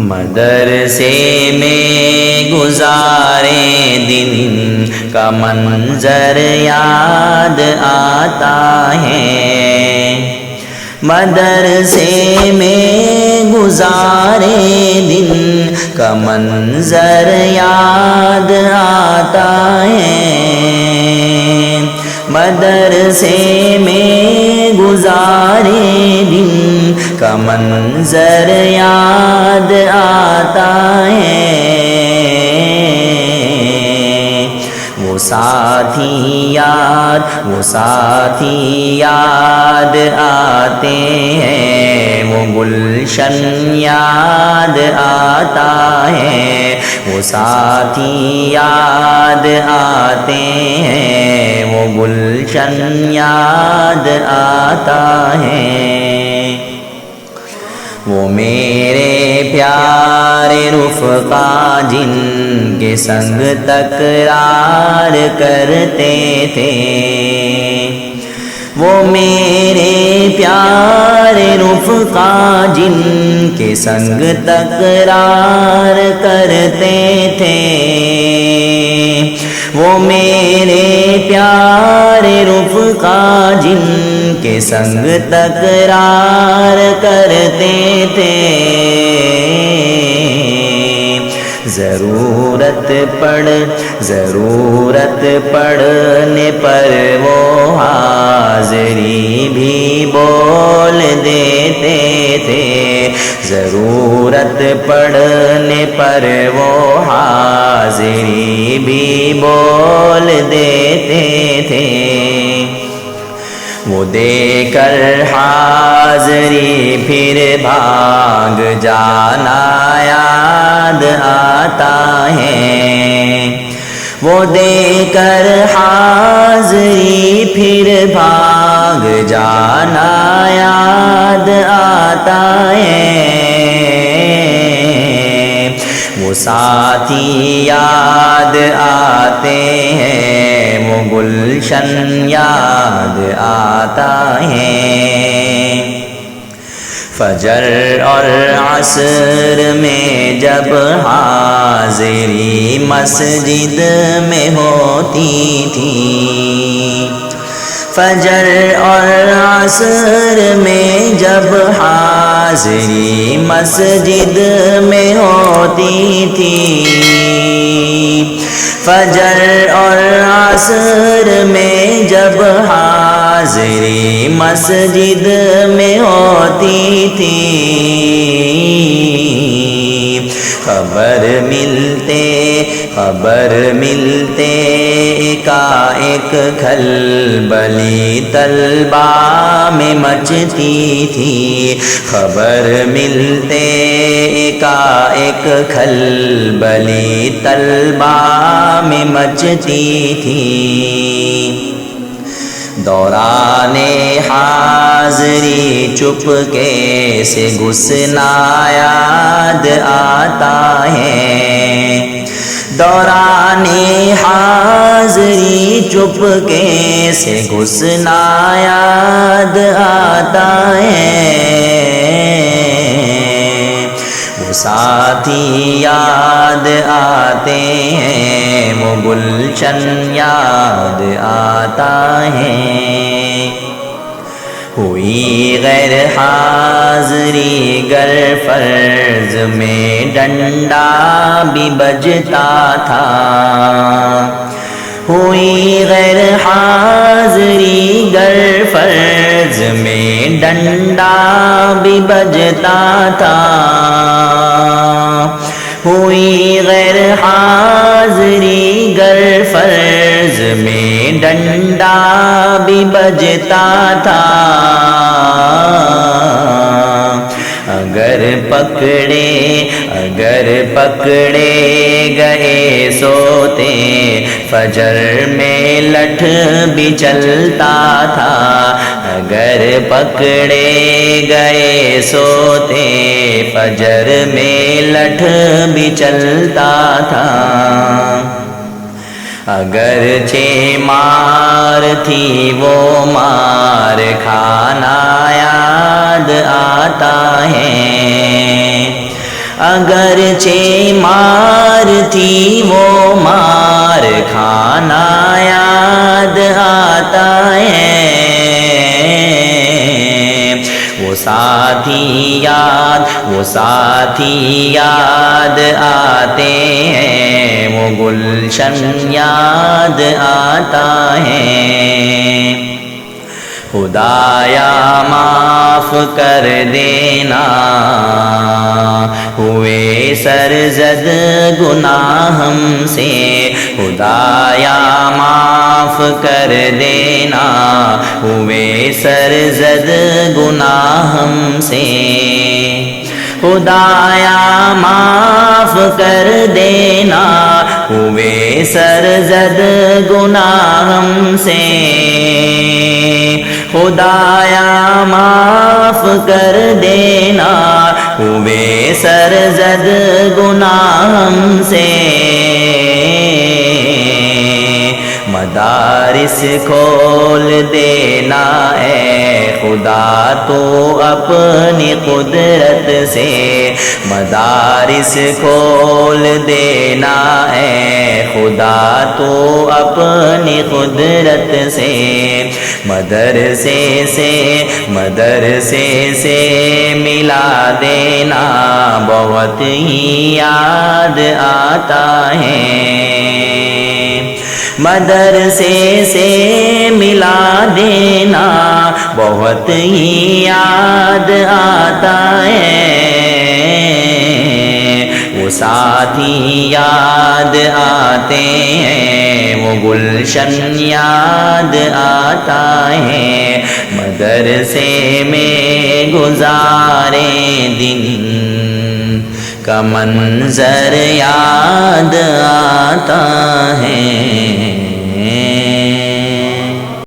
مدرسے میں گزارے دن کا منظر یاد آتا ہے، مدرسے میں گزارے دن کا منظر یاد آتا ہے، مدرسے میں گزارے دن کا منظر یاد آتا ہے، وہ ساتھی یاد آتے ہیں، وہ گلشن یاد آتا ہے، وہ ساتھی یاد آتے ہیں، وہ گلشن یاد آتا ہے، وہ میرے پیارے رفقا جن کے سنگ تکرار کرتے تھے، وہ میرے پیارے رفقا جن کے سنگ تکرار کرتے تھے، وہ میرے پیارے رفقا جن کے سنگ تکرار کرتے تھے، ضرورت پڑنے پر وہ حاضری بھی بول دیتے تھے، ضرورت پڑنے پر وہ حاضری بھی بول دیتے تھے، وہ دے کر حاضری پھر بھاگ جانا یاد آتا ہے، وہ دے کر حاضری پھر بھاگ جانا یاد آتا ہے، وہ ساتھی یاد آتے ہیں، وہ گلشن یاد آتا ہے، فجر اور عصر میں جب حاضری مسجد میں ہوتی تھی، فجر اور عصر میں جب حاضری مسجد میں ہوتی تھی، فجر اور عصر میں جب حاضری مسجد میں ہوتی تھی، خبر ملتے ایک کھلبلی طلبہ میں مچتی تھی، خبر ملتے ایک کھلبلی طلبہ میں مچتی تھی، دوران حاضری چپکے سے گھسنا یاد آتا ہے، دوران حاضری چپکے سے گھسنا یاد آتا ہے، وہ ساتھی یاد آتے ہیں، وہ گلشن یاد آتا ہے، ہوئی غیر حاضری گر فرض میں ڈنڈا بھی بجتا تھا، ہوئی غیر حاضری گر فرض میں ڈنڈا بھی بجتا تھا، ہوئی غیر حاضری گر فرض میں ڈنڈا بھی بجتا تھا، اگر پکڑے گئے سوتے فجر میں لٹھ بھی چلتا تھا، اگر پکڑے گئے سوتے فجر میں لٹھ بھی چلتا تھا، اگرچہ مار تھی وہ مار کھانا یاد آتا ہے، اگرچہ مار تھی وہ مار کھانا یاد آتا ہے، وہ ساتھی یاد آتے ہیں، وہ گلشن یاد آتا ہے۔ خدایا معاف کر دینا، ہوئے سرزد گناہ ہم سے، خدایا معاف کر دینا، ہوئے سرزد گناہ ہم سے، خدایا معاف کر دینا، ہوئے سرزد گناہ ہم سے، خدایا معاف کر دینا، ہوئے سرزد گناہ ہم سے۔ مدارس کھول دینا اے خدا تو اپنی قدرت سے، مدارس کھول دینا اے خدا تو اپنی قدرت سے، مدرسے سے ملا دینا بہت ہی یاد آتا ہے، مدرسے سے ملا دینا بہت ہی یاد آتا ہے، وہ ساتھی یاد آتے ہیں، وہ گلشن یاد آتا ہے، مدرسے میں گزارے دن کا منظر یاد آتا ہے۔